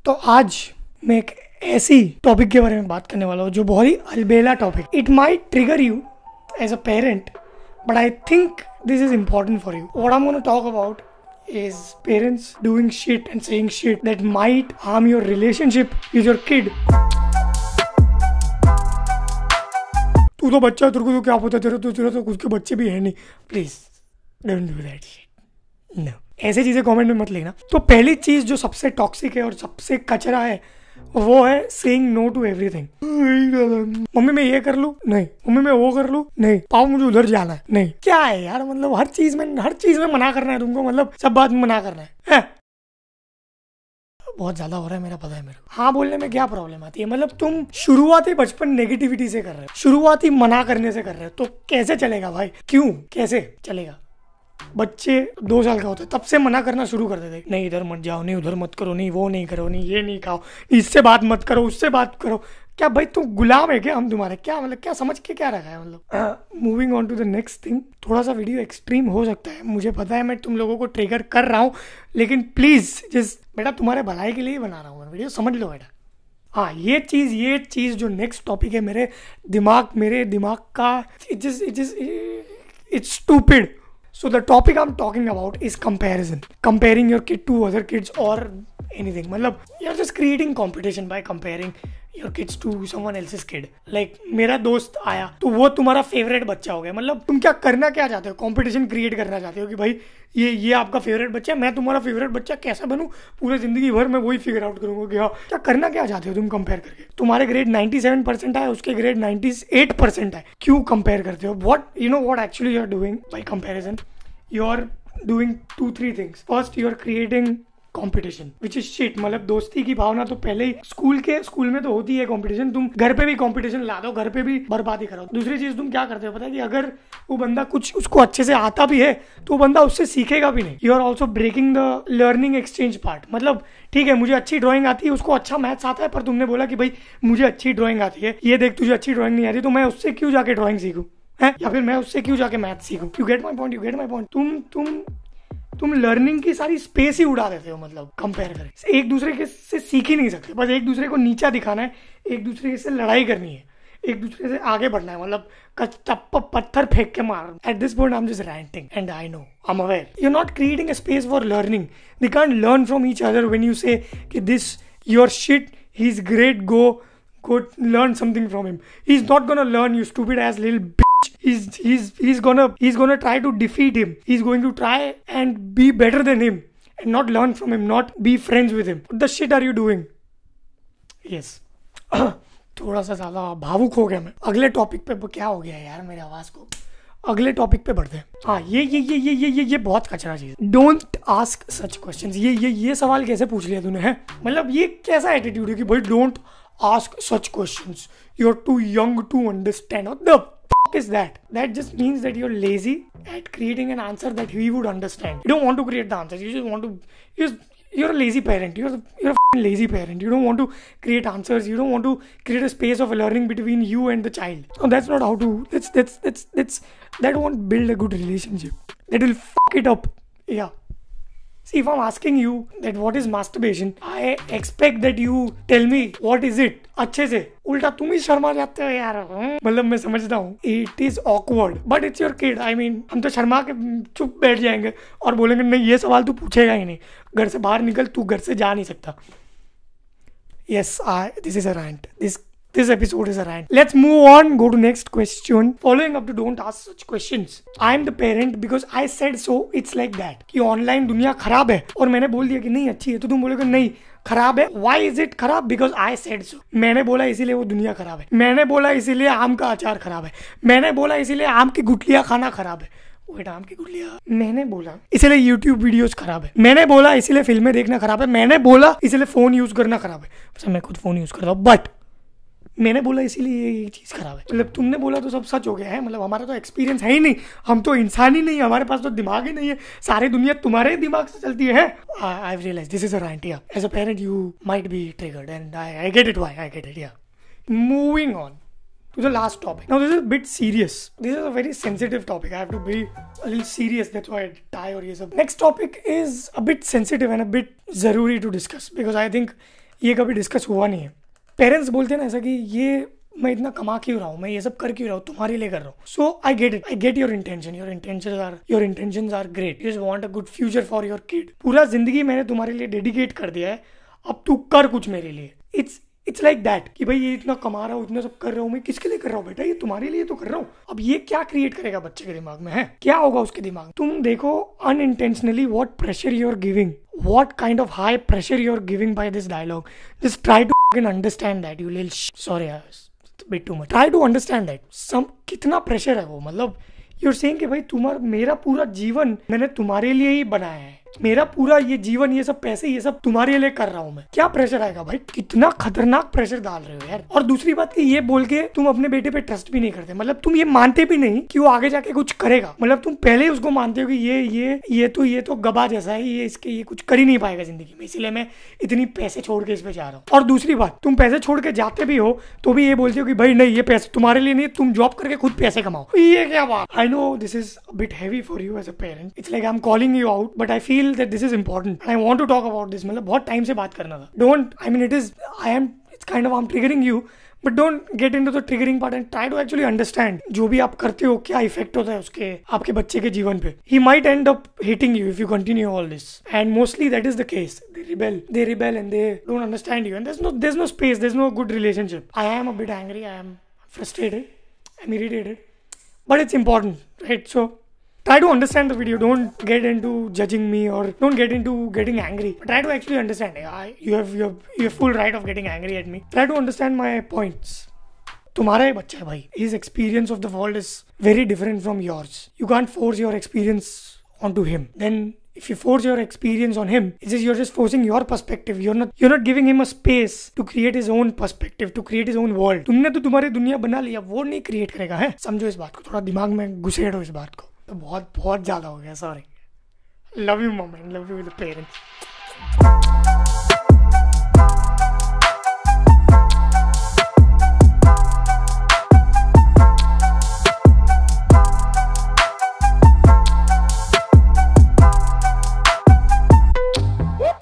तो आज मैं एक ऐसी टॉपिक के बारे में बात करने वाला हूँ जो बहुत ही अलबेला topic. It might trigger you as a parent, but I think this is important for you. What I'm going to talk about is parents doing shit and saying shit that might harm your relationship with your kid. तू तो बच्चा, तेरे को तो क्या पता, तेरा तो खुद के बच्चे भी है नहीं. Please don't do that shit. No, ऐसे चीजें कमेंट में मत लेना. तो पहली चीज जो सबसे टॉक्सिक है और सबसे कचरा है वो है saying no to everything. Mummy मैं ये कर लूं, नहीं. मम्मी मैं वो कर लूं, नहीं. पापा मुझे उधर जाना है, नहीं. क्या है यार, मतलब हर चीज में मना करना है तुमको, मतलब सब बात में मना करना है. बहुत ज्यादा हो रहा है मेरा, पता है मेरे को. हाँ बोलने में क्या प्रॉब्लम आती है, मतलब तुम शुरुआती बचपन नेगेटिविटी से कर रहे हो, शुरुआती मना करने से कर रहे हो, तो कैसे चलेगा भाई? क्यों कैसे चलेगा? बच्चे 2 साल का होते तब से मना करना शुरू कर देते. नहीं इधर मत जाओ, नहीं उधर मत करो, नहीं वो नहीं करो, नहीं ये नहीं खाओ, इससे बात मत करो, उससे बात करो. क्या भाई तुम गुलाम है क्या हम तुम्हारे? क्या मतलब क्या समझ के क्या रखा है? मतलब moving on to the next thing. थोड़ा सा वीडियो एक्सट्रीम हो सकता है, मुझे पता है मैं तुम लोगों को ट्रिगर कर रहा हूँ, लेकिन प्लीज बेटा तुम्हारे भलाई के लिए बना रहा हूँ वीडियो, समझ लो बेटा. हाँ ये चीज जो नेक्स्ट टॉपिक है मेरे दिमाग का, it's stupid. So the topic I'm talking about is comparison. Comparing your kid to other kids or anything. मतलब you're just creating competition by comparing your kids to someone else's kid. Like मेरा दोस्त आया तो वो तुम्हारा favourite बच्चा हो गया. मतलब तुम क्या चाहते हो? कंपटीशन क्रिएट करना चाहते हो कि भाई ये आपका फेवरेट बच्चा है, मैं तुम्हारा फेवरेट बच्चा कैसा बनूं, पूरे जिंदगी भर मैं वही फिगर आउट करूंगा कि हाँ क्या चाहते हो तुम कंपेयर करके? तुम्हारे ग्रेड 97% है, उसके ग्रेड 98% है, क्यों कंपेयर करते हो? what actually you're doing by comparison? You're doing 2-3 things. First, you're creating competition which is shit. मतलब दोस्ती की भावना तो पहले ही स्कूल में तो होती है कंपटीशन, तुम घर पे भी कंपटीशन ला दो, घर पे भी बर्बादी कराओ. दूसरी चीज तुम क्या करते हो पता है कि अगर वो बंदा कुछ उसको अच्छे से आता भी है तो वो बंदा उससे सीखेगा भी नहीं. You are also breaking the learning exchange part. मतलब ठीक है मुझे अच्छी ड्राइंग आती है, उसको अच्छा मैथ्स आता है, पर तुमने बोला कि भाई मुझे अच्छी ड्राइंग आती है, ये देख तुझे अच्छी ड्राइंग नहीं आती, तो मैं उससे क्यों जाके ड्राइंग सीखूं है, या फिर मैं उससे क्यों जाके मैथ सीखूं? You get my point. तुम लर्निंग की सारी स्पेस ही उड़ा देते हो. मतलब कंपेयर करके एक दूसरे के से सीख ही नहीं सकते, बस एक दूसरे को नीचा दिखाना है, एक दूसरे से लड़ाई करनी है, एक दूसरे से आगे बढ़ना है. मतलब पत्थर फेंक के मार. At this point I am just ranting and I know, I am aware. You are not creating a space for learning. They can't learn from each other. When you say कि this your shit, he is great, go learn something from him. He's not gonna learn, you stupid ass little bitch. He's gonna try to defeat him. He's going to try and be better than him and not learn from him, not be friends with him. What the shit are you doing? Yes. थोड़ा सा ज्यादा भावुक हो गया मैं. अगले topic पे क्या हो गया यार मेरे आवाज को? अगले टॉपिक पे बढ़ते हैं. हाँ ये बहुत कचरा चीज. Don't ask such questions. ये सवाल कैसे पूछ लिया तूने है? मतलब ये कैसा एटीट्यूड है कि भाई don't ask such questions, you're too young to understand? What the fuck is that? That just means that you're lazy at creating an answer that he would understand. You don't want to create the answers, you just want to, you're a lazy parent. You're a fucking lazy parent. You don't want to create answers, you don't want to create a space of learning between you and the child. So that's not how to, that won't build a good relationship. That will fuck it up. Yeah. See, if I'm asking you that what is masturbation, I expect that you tell me what is it. अच्छे से. उल्टा तुम ही शर्मा जाते हो यार. मतलब मैं समझता हूँ it is awkward, but it's your kid. I mean, हम तो शर्मा के चुप बैठ जाएंगे और बोलेंगे नहीं ये सवाल तू पूछेगा ही नहीं, घर से बाहर निकल, तू घर से जा नहीं सकता. Yes, this is a rant. This episode is a rant. Let's move on. Go to next question. Following up to don't ask such questions. I am the parent because I said so. It's like that. कि online दुनिया खराब है और मैंने बोल दिया कि नहीं अच्छी है, तो तुम बोलोगे नहीं खराब है. Why is it खराब? Because I said so. मैंने बोला इसीलिए वो दुनिया खराब है. मैंने बोला इसीलिए आम का अचार खराब है. मैंने बोला इसीलिए आम की गुठलियां खाना खराब है. आम की गुठलियां. मैंने बोला इसीलिए YouTube वीडियोस खराब है. मैंने बोला इसीलिए फिल्में देखना खराब है. मैंने बोला इसीलिए फोन यूज करना खराब है. मैं खुद फोन यूज करता हूँ, बट मैंने बोला इसीलिए ये चीज़ खराब है. मतलब तुमने बोला तो सब सच हो गया है. मतलब हमारा तो एक्सपीरियंस है ही नहीं, हम तो इंसान ही नहीं, हमारे पास तो दिमाग ही नहीं है. सारी दुनिया तुम्हारे दिमाग से चलती है. I realize this is a right. या as a parent you might be triggered and I get it. Why I get it. या moving on to the last topic. Now this is a bit serious. This is a very sensitive topic. I have to be a little serious. That's why I tie or ये सब. Next topic is a bit sensitive and a bit zaruri to discuss because I think ये कभी discuss हुआ नहीं है। Parents बोलते हैं ना ऐसा कि ये मैं इतना कमा क्यों रहा हूँ, मैं ये सब कर क्यों रहा हूँ, तुम्हारे लिए कर रहा हूँ। So I get it, I get your intentions are great, you just want a good future for your kid. पूरा जिंदगी मैंने तुम्हारे लिए डेडिकेट कर दिया है, अब तू कर कुछ मेरे लिए। इट्स लाइक दैट कि भाई ये इतना कमा रहा हूँ, इतना सब कर रहा हूँ, मैं किसके लिए कर रहा हूँ बेटा, ये तुम्हारे लिए तो कर रहा हूँ। अब ये क्या क्रिएट करेगा बच्चे के दिमाग में, है क्या होगा उसके दिमाग। तुम देखो unintentionally what pressure you are giving, what kind of high pressure you're giving by this dialogue. Just try to fucking understand that, you little sorry, it's a bit too much. Try to understand that. कितना pressure है वो, मतलब you're saying कि भाई मेरा पूरा जीवन मैंने तुम्हारे लिए ही बनाया है, मेरा पूरा ये जीवन, ये सब पैसे, ये सब तुम्हारे लिए कर रहा हूँ मैं। क्या प्रेशर आएगा भाई, कितना खतरनाक प्रेशर डाल रहे हो यार। और दूसरी बात कि ये बोल के तुम अपने बेटे पे ट्रस्ट भी नहीं करते, मतलब तुम ये मानते भी नहीं कि वो आगे जाके कुछ करेगा। मतलब तुम पहले ही उसको मानते हो कि ये तो गबा जैसा है, ये कुछ कर ही नहीं पाएगा जिंदगी में, इसीलिए मैं इतनी पैसे छोड़ के इस पे जा रहा हूँ। और दूसरी बात, तुम पैसे छोड़ के जाते भी हो तो भी ये बोलते हो कि भाई नहीं, ये पैसे तुम्हारे लिए नहीं, तुम जॉब करके खुद पैसे कमाओ। ये क्या बात। I know this is bit heavy for you as a parent, it's like I am calling you out, but I feel that this is important and I want to talk about this। मतलब बहुत time से बात करना था। It's kind of I'm triggering you, but don't get into the triggering part and try to actually understand जो भी आप करते हो क्या इफेक्ट होता है उसके आपके बच्चे के जीवन पे। He might end up hating you if you continue all this, and mostly that is the case. They rebel and they don't understand you, and there's no space, there's no good relationship. I am a bit angry, I am frustrated, I'm irritated, but it's important, right? So try to understand the video. Don't get into judging me or don't get into getting angry. Try to actually understand. You have full right of getting angry at me. Try to understand my points. तुम्हारा ही बच्चा है भाई. His experience of the world is very different from yours. You can't force your experience onto him. Then if you force your experience on him, you're just forcing your perspective. You're not giving him a space to create his own perspective, to create his own world. तुमने तो तुम्हारी दुनिया बना लिया, वो नहीं create करेगा है. समझो इस बात को, थोड़ा दिमाग में घुसेड़ो इस बात को. तो बहुत ज्यादा हो गया, sorry. Love you mom and love you with the parents.